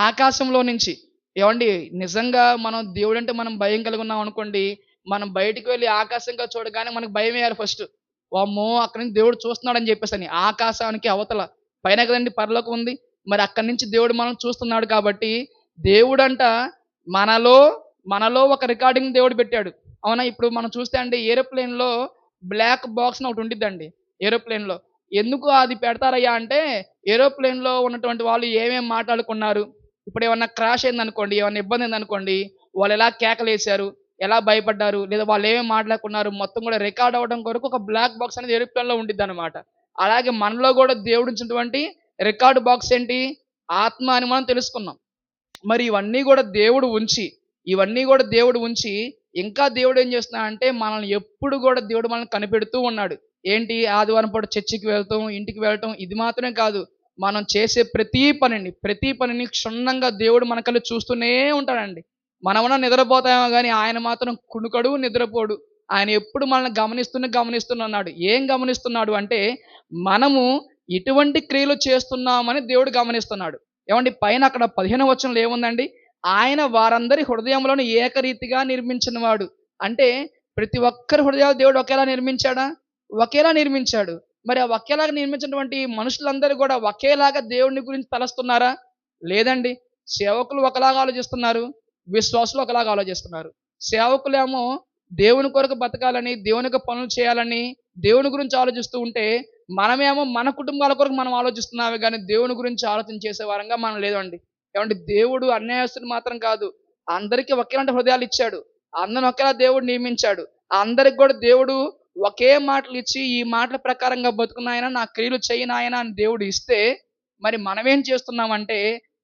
ఆకాశంలో నుంచి. ఏమండి, నిజంగా మనం దేవుడంటే మనం భయం కలిగి ఉన్నాం అనుకోండి, మనం బయటికి వెళ్ళి ఆకాశంగా చూడగానే మనకు భయం వేయాలి ఫస్ట్. వామ్మో, అక్కడి నుంచి దేవుడు చూస్తున్నాడని చెప్పేసని. ఆకాశానికి అవతల పైన కదండి పరలోకం ఉంది. మరి అక్కడి నుంచి దేవుడు మనం చూస్తున్నాడు కాబట్టి, దేవుడంట మనలో ఒక రికార్డింగ్ దేవుడు పెట్టాడు. అవునా? ఇప్పుడు మనం చూస్తే అండి, ఏరోప్లేన్‌లో బ్లాక్ బాక్స్ అని ఒకటి ఉండిద్దండి ఏరోప్లేన్‌లో. ఎందుకు అది పెడతారయ్యా అంటే, ఏరోప్లేన్‌లో ఉన్నటువంటి వాళ్ళు ఏమేమి మాట్లాడుకున్నారు, ఇప్పుడు ఏమన్నా క్రాష్ అయిందనుకోండి, ఏమన్నా ఇబ్బంది అయిందనుకోండి, వాళ్ళు ఎలా కేకలేశారు, ఎలా భయపడ్డారు, లేదా వాళ్ళు ఏమేమి మాట్లాడుకున్నారు మొత్తం కూడా రికార్డ్ అవ్వడం కొరకు ఒక బ్లాక్ బాక్స్ అనేది ఏరోప్లేన్‌లో ఉండిద్దనమాట. అలాగే మనలో కూడా దేవుడిచ్చినటువంటి రికార్డ్ బాక్స్ ఏంటి? ఆత్మ అని మనం తెలుసుకున్నాం. మరి ఇవన్నీ కూడా దేవుడు ఉంచి ఇంకా దేవుడు ఏం చేస్తున్నాడంటే, మనల్ని ఎప్పుడు కూడా దేవుడు మనల్ని కనిపెడుతూ ఉన్నాడు. ఏంటి? ఆదివారం పూట చర్చికి వెళ్తాం, ఇంటికి వెళ్ళటం ఇది మాత్రమే కాదు. మనం చేసే ప్రతి పనిని క్షుణ్ణంగా దేవుడు మన కళ్ళు చూస్తూనే ఉంటాడండి. మనమన్నా నిద్రపోతామేమో గానీ ఆయన మాత్రం కునుకడు, నిద్రపోడు. ఆయన ఎప్పుడు మనల్ని గమనిస్తున్నాడు. ఏం గమనిస్తున్నాడు అంటే, మనము ఎటువంటి క్రియలు చేస్తున్నామని దేవుడు గమనిస్తున్నాడు. ఏమండి, పైన అక్కడ 15వ వచనంలో ఏముందండి? ఆయన వారందరి హృదయములను ఏకరీతిగా నిర్మించినవాడు. అంటే ప్రతి ఒక్కరి హృదయాలు దేవుడు ఒకేలా నిర్మించాడా? ఒకేలా నిర్మించాడు. మరి ఆ ఒకేలాగా నిర్మించినటువంటి మనుషులందరూ కూడా ఒకేలాగా దేవుని గురించి తలస్తున్నారా? లేదండి. సేవకులు ఒకలాగా ఆలోచిస్తున్నారు, విశ్వాసులు ఒకలాగా ఆలోచిస్తున్నారు. సేవకులేమో దేవుని కొరకు బతకాలని, దేవుని యొక్క పనులు చేయాలని, దేవుని గురించి ఆలోచిస్తూ ఉంటే, మనమేమో మన కుటుంబాల కొరకు మనం ఆలోచిస్తున్నామే గానీ దేవుని గురించి ఆలోచన చేసే వారంగా మనం లేదండి. ఏమంటే దేవుడు అన్యాయస్తుడు మాత్రం కాదు, అందరికీ ఒకేలాంటి హృదయాలు ఇచ్చాడు. అందరిని ఒకేలా దేవుడు నియమించాడు. అందరికి కూడా దేవుడు ఒకే మాటలు ఇచ్చి, ఈ మాటల ప్రకారంగా బతుకు నాయనా, నా క్రియలు చెయ్యి నాయనా అని దేవుడు ఇస్తే, మరి మనమేం చేస్తున్నామంటే,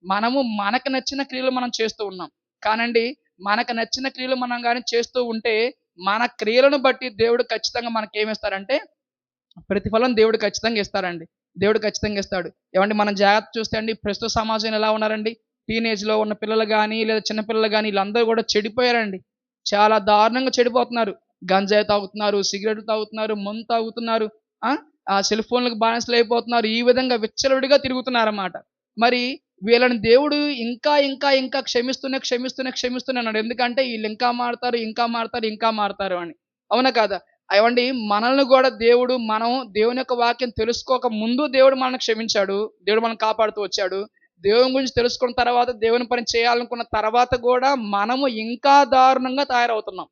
మనము మనకు నచ్చిన క్రియలు మనం చేస్తూ ఉన్నాం. కానండి, మనకు నచ్చిన క్రియలు మనం గాని చేస్తూ ఉంటే, మన క్రియలను బట్టి దేవుడు ఖచ్చితంగా మనకేమిస్తారంటే, ప్రతిఫలం దేవుడు ఖచ్చితంగా ఇస్తారండి. దేవుడు ఖచ్చితంగా ఇస్తాడు. ఏవండీ, మనం జాగ్రత్త చూస్తే అండి, ప్రస్తుత సమాజం ఎలా ఉన్నారండి? టీనేజ్‌లో ఉన్న పిల్లలు గానీ, లేదా చిన్న పిల్లలు గానీ, వీళ్ళందరూ కూడా చెడిపోయారండి. చాలా దారుణంగా చెడిపోతున్నారు. గంజాయి తాగుతున్నారు, సిగరెట్లు తాగుతున్నారు, మందు తాగుతున్నారు. ఆ! సెల్ ఫోన్‌లకు బానిసలైపోతున్నారు. ఈ విధంగా విచ్చలవిడిగా తిరుగుతున్నారన్నమాట. మరి వీళ్ళని దేవుడు ఇంకా క్షమిస్తూనే ఉన్నాడు. ఎందుకంటే ఈళ్ళు ఇంకా మారతారు అని. అవునా కాదా? ఏవండీ, మనల్ని గూడా మనం దేవుని యొక్క వాక్యం తెలుసుకోక ముందు దేవుడు మనల్ని క్షమించాడు. దేవుడు మనల్ని కాపాడుతూ వచ్చాడు. దేవుని గురించి తెలుసుకున్న తర్వాత, దేవుని పని చేయాలనుకున్న తర్వాత గూడా మనము ఇంకా దారుణంగా తయారవుతున్నాం.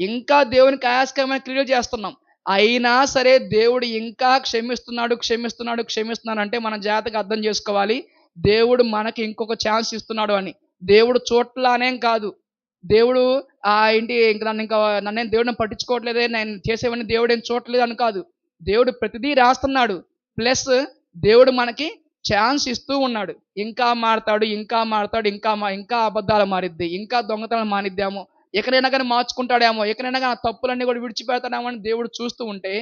ఇంకా దేవునికి ఆయాస్కరమైన క్రియలు చేస్తున్నాం. అయినా సరే దేవుడు ఇంకా క్షమిస్తున్నాడు, క్షమిస్తున్నాడు, క్షమిస్తున్నాడు అంటే మన జాగ్రత్తగా అర్థం చేసుకోవాలి. దేవుడు మనకి ఇంకొక ఛాన్స్ ఇస్తున్నాడు అని. దేవుడు చూడట్లా అనేం కాదు. దేవుడు ఏంటి ఇంక నన్నేం దేవుడిని పట్టించుకోవట్లేదే, నేను చేసేవన్నీ దేవుడేం చూడట్లేదు అని కాదు. దేవుడు ప్రతిదీ రాస్తున్నాడు. ప్లస్ దేవుడు మనకి ఛాన్స్ ఇస్తూ ఉన్నాడు. ఇంకా మారతాడు, ఇంకా మారతాడు, ఇంకా అబద్ధాలు మారిద్ది, ఇంకా దొంగతనం మానిద్దాము, ఎక్కడైనా కానీ మార్చుకుంటాడేమో, ఎక్కడైనా కానీ ఆ తప్పులన్నీ కూడా విడిచిపెడతాడేమో అని దేవుడు చూస్తూ ఉంటే,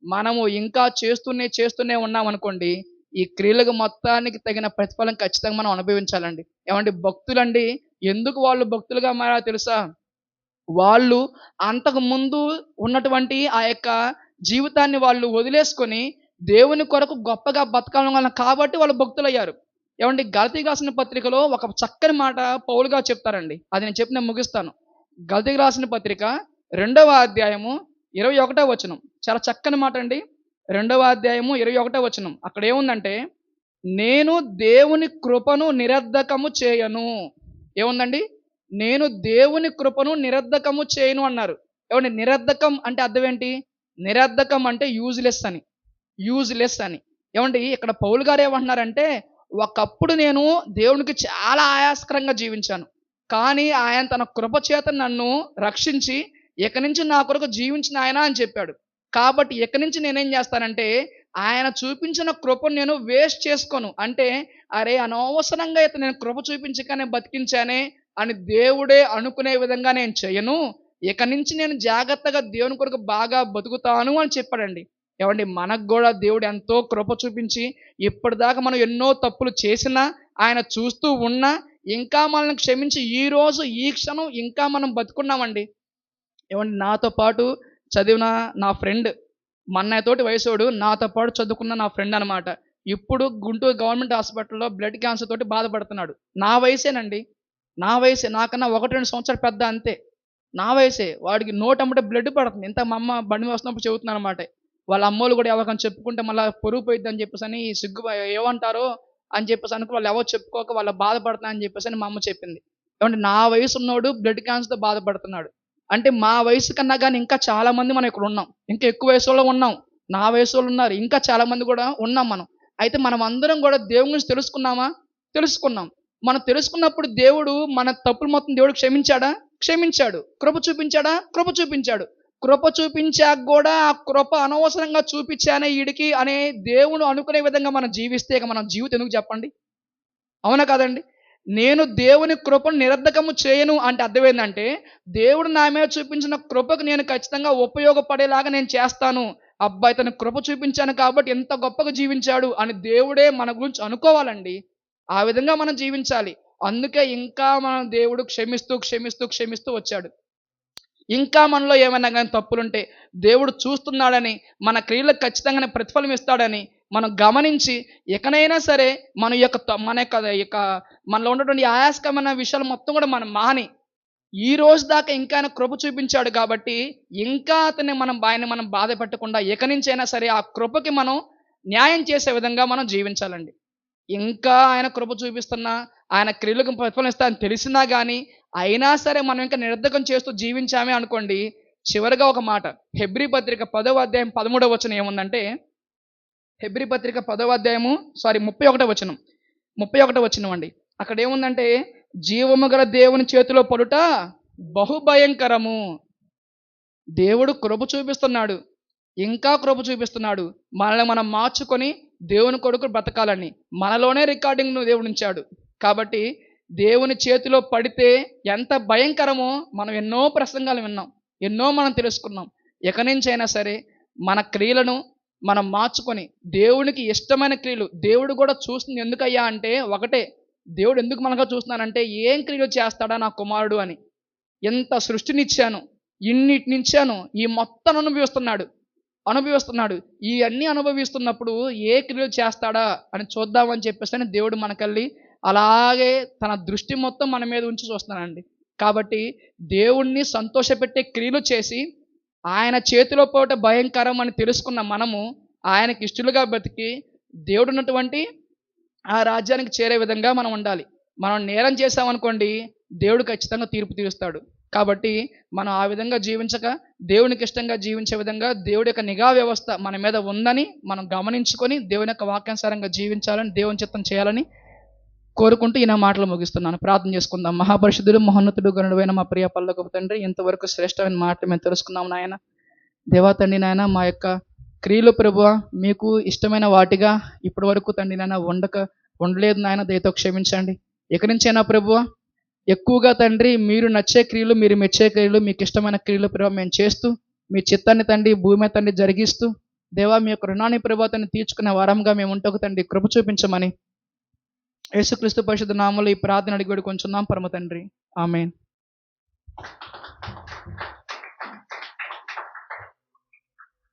మనము ఇంకా చేస్తూనే ఉన్నామనుకోండి, ఈ క్రియలకు మొత్తానికి తగిన ప్రతిఫలం ఖచ్చితంగా మనం అనుభవించాలండి. ఏమంటే భక్తులండి, ఎందుకు వాళ్ళు భక్తులుగా మారారో తెలుసా? వాళ్ళు అంతకు ముందు ఉన్నటువంటి ఆ యొక్క జీవితాన్ని వాళ్ళు వదిలేసుకొని దేవుని కొరకు గొప్పగా బతకాలని కాబట్టి వాళ్ళు భక్తులయ్యారు. ఏమండి గలతీయులకు రాసిన పత్రికలో ఒక చక్కని మాట పౌలు గారు చెప్తారండి. అది నేను చెప్పి నేను ముగిస్తాను. గలతీయులకు రాసిన పత్రిక 2వ అధ్యాయము 21వ వచనం. చాలా చక్కని మాట అండి. 2వ అధ్యాయము 21వ వచనం. అక్కడ ఏముందంటే, నేను దేవుని కృపను నిరర్ధకము చేయను. ఏముందండి? నేను దేవుని కృపను నిరర్ధకము చేయను అన్నారు. ఏమండి నిరర్ధకం అంటే అర్థం ఏంటి? నిరర్ధకం అంటే యూజ్‌లెస్ అని. యూజ్‌లెస్ అని. ఏమండి ఇక్కడ పౌలు గారు ఏమంటున్నారంటే, ఒకప్పుడు నేను దేవునికి చాలా ఆయాస్కరంగా జీవించాను. కానీ ఆయన తన కృప చేత నన్ను రక్షించి, ఇక నుంచి నా కొరకు జీవించిన ఆయన అని చెప్పాడు. కాబట్టి ఇక నుంచి నేనేం చేస్తానంటే, ఆయన చూపించిన కృపను నేను వేస్ట్ చేసుకోను. అంటే అరే అనవసరంగా అయితే నేను కృప చూపించకనే బతికించానే అని దేవుడే అనుకునే విధంగా నేను చేయను. ఇక నుంచి నేను జాగ్రత్తగా దేవుని కొరకు బాగా బతుకుతాను అని చెప్పాడండి. ఏవండి మనకు కూడా దేవుడు ఎంతో కృప చూపించి ఇప్పటిదాకా మనం ఎన్నో తప్పులు చేసినా, ఆయన చూస్తూ ఉన్నా, ఇంకా మనల్ని క్షమించి ఈరోజు ఈ క్షణం ఇంకా మనం బతుకున్నామండి. ఏవండి నాతో పాటు చదివిన నా ఫ్రెండ్, మా అన్నయ్యతోటి వయసోడు, నాతో పాటు చదువుకున్న నా ఫ్రెండ్ అనమాట. ఇప్పుడు గుంటూరు గవర్నమెంట్ హాస్పిటల్‌లో బ్లడ్ క్యాన్సర్ తోటి బాధపడుతున్నాడు. నా వయసేనండి. నా వయసే. నాకన్నా 1, 2 సంవత్సరాలు పెద్ద అంతే. నా వయసే. వాడికి నోటెమ్మటే బ్లడ్ పడుతుంది. ఇంత మా అమ్మ బండి మీద వస్తున్నప్పుడు చెబుతుందనమాట. వాళ్ళ అమ్మోళ్ళు కూడా ఎవరికైనా చెప్పుకుంటే మళ్ళా పరువు పోయిద్దని చెప్పేసని ఏమంటారో అని చెప్పేసి అనుకో వాళ్ళు ఎవరు చెప్పుకోక వాళ్ళు బాధపడుతున్నారని చెప్పేసని మా అమ్మ చెప్పింది. ఏమంటే నా వయసు ఉన్నోడు బ్లడ్ క్యాన్సర్‌తో బాధపడుతున్నాడు. అంటే మా వయసు కన్నా గాని ఇంకా చాలా మంది మనం ఇక్కడ ఉన్నాం. ఇంకా ఎక్కువ వయసోళ్ళం ఉన్నాం. నా వయసోళ్ళు ఉన్నారు. ఇంకా చాలా మంది కూడా ఉన్నాం మనం. అయితే మనం అందరం కూడా దేవుని గురించి తెలుసుకున్నామా? తెలుసుకున్నాం. మనం తెలుసుకున్నప్పుడు దేవుడు మన తప్పులు మొత్తం దేవుడు క్షమించాడా? క్షమించాడు. కృప చూపించాడా? కృప చూపించాడు. కృప చూపించాక కూడా ఆ కృప అనవసరంగా చూపించానే ఈడికి అనే దేవుడు అనుకునే విధంగా మనం జీవిస్తే ఇక మనం జీవితం ఎందుకు చెప్పండి? అవునా కాదండి? నేను దేవుని కృపను నిరర్ధకము చేయను అంటే అర్థం ఏందంటే, దేవుడు నా మీద చూపించిన కృపకు నేను ఖచ్చితంగా ఉపయోగపడేలాగా నేను చేస్తాను. అబ్బా! ఇతను కృప చూపించాను కాబట్టి ఎంత గొప్పగా జీవించాడు అని దేవుడే మన గురించి అనుకోవాలండి. ఆ విధంగా మనం జీవించాలి. అందుకే ఇంకా మనం దేవుడు క్షమిస్తూ వచ్చాడు. ఇంకా మనలో ఏమైనా గాని తప్పులుంటే దేవుడు చూస్తున్నాడని, మన క్రియలకు ఖచ్చితంగానే ప్రతిఫలం ఇస్తాడని మనం గమనించి ఇకనైనా సరే మనలో ఉన్నటువంటి ఆయాస్కరమైన విషయాలు మొత్తం కూడా మనం మాని, ఈ రోజు దాకా ఇంకా ఆయన కృప చూపించాడు కాబట్టి ఇంకా ఆయన్ని మనం బాధ పెట్టకుండా ఇక నుంచైనా సరే ఆ కృపకి మనం న్యాయం చేసే విధంగా మనం జీవించాలండి. ఇంకా ఆయన కృప చూపిస్తున్నా, ఆయన క్రియలకు ప్రతిఫలం ఇస్తా అని తెలిసినా గానీ, అయినా సరే మనం ఇంకా నిరర్ధకం చేస్తూ జీవించామే అనుకోండి, చివరగా ఒక మాట హెబ్రీ పత్రిక 10వ అధ్యాయం 13వ వచనం ఏముందంటే, హెబ్రీ పత్రిక 10వ అధ్యాయము 31వ వచనం. 31వ వచనం అండి. అక్కడ ఏముందంటే, జీవము గల దేవుని చేతిలో పడుట బహుభయంకరము. దేవుడు కృప చూపిస్తున్నాడు. ఇంకా కృప చూపిస్తున్నాడు. మనల్ని మనం మార్చుకొని దేవుని కొరకు బ్రతకాలని. మనలోనే రికార్డింగ్‌ను దేవుడు ఉంచాడు. కాబట్టి దేవుని చేతిలో పడితే ఎంత భయంకరమో మనం ఎన్నో ప్రసంగాలు విన్నాం. ఎన్నో మనం తెలుసుకున్నాం. ఇక నుంచైనా సరే మన క్రియలను మనం మార్చుకొని దేవునికి ఇష్టమైన క్రియలు దేవుడు కూడా చూస్తుంది ఎందుకయ్యా అంటే ఒకటే, దేవుడు ఎందుకు మనగా చూస్తున్నానంటే ఏం క్రియలు చేస్తాడా నా కుమారుడు అని. ఎంత సృష్టినిచ్చాను, ఇన్నిటినిచ్చాను, ఈ మొత్తం అనుభవిస్తున్నాడు. ఇవన్నీ అనుభవిస్తున్నప్పుడు ఏ క్రియలు చేస్తాడా అని చూద్దామని చెప్పేసి దేవుడు మనకెళ్ళి అలాగే తన దృష్టి మొత్తం మన మీద ఉంచి చూస్తున్నాడండి. కాబట్టి దేవుణ్ణి సంతోషపెట్టే క్రియలు చేసి ఆయన చేతిలో పోవటం భయంకరం అని తెలుసుకున్న మనము ఆయనకి ఇష్టలుగా బ్రతికి దేవుడున్నటువంటి ఆ రాజ్యానికి చేరే విధంగా మనం ఉండాలి. మనం నేరం చేసామనుకోండి దేవుడు ఖచ్చితంగా తీర్పు తీరుస్తాడు. కాబట్టి మనం ఆ విధంగా జీవించక దేవునికి ఇష్టంగా జీవించే విధంగా దేవుడి యొక్క నిఘా వ్యవస్థ మన మీద ఉందని మనం గమనించుకొని దేవుని యొక్క వాక్యానుసారంగా జీవించాలని, దేవుని చిత్తం చేయాలని కోరుకుంటూ ఈ నా మాటలు ముగిస్తున్నాను. ప్రార్థన చేసుకుందాం. మహాపరిశుద్ధుడు, మహోన్నతుడు, గనుడైన మా ప్రియ పరలోకపు తండ్రి, ఇంతవరకు శ్రేష్టమైన మాటలు మేము తెలుసుకున్నాం నాయన. దేవా తండ్రి నాయన, మా యొక్క క్రియలు ప్రభువా మీకు ఇష్టమైన వాటిగా ఇప్పటి వరకు తండ్రి నాయన ఉండలేదు నాయన, దయతో క్షమించండి. ఇక నుంచైనా ప్రభువా ఎక్కువగా తండ్రి మీరు నచ్చే క్రియలు, మీరు మెచ్చే క్రియలు, మీకు ఇష్టమైన క్రియలు ప్రభావ మేము చేస్తూ మీ చిత్తాన్ని తండ్రి భూమి మీద తండ్రి జరిగిస్తూ దేవా మీ యొక్క రుణాన్ని ప్రభావాన్ని తీర్చుకునే వారంగా మేము ఉంటకు తండ్రి కృప చూపించమని యేసుక్రీస్తు పరిశుద్ధ నామములో ఈ ప్రార్థన అడిగి కొంచెం పరమ తండ్రి. ఆమేన్.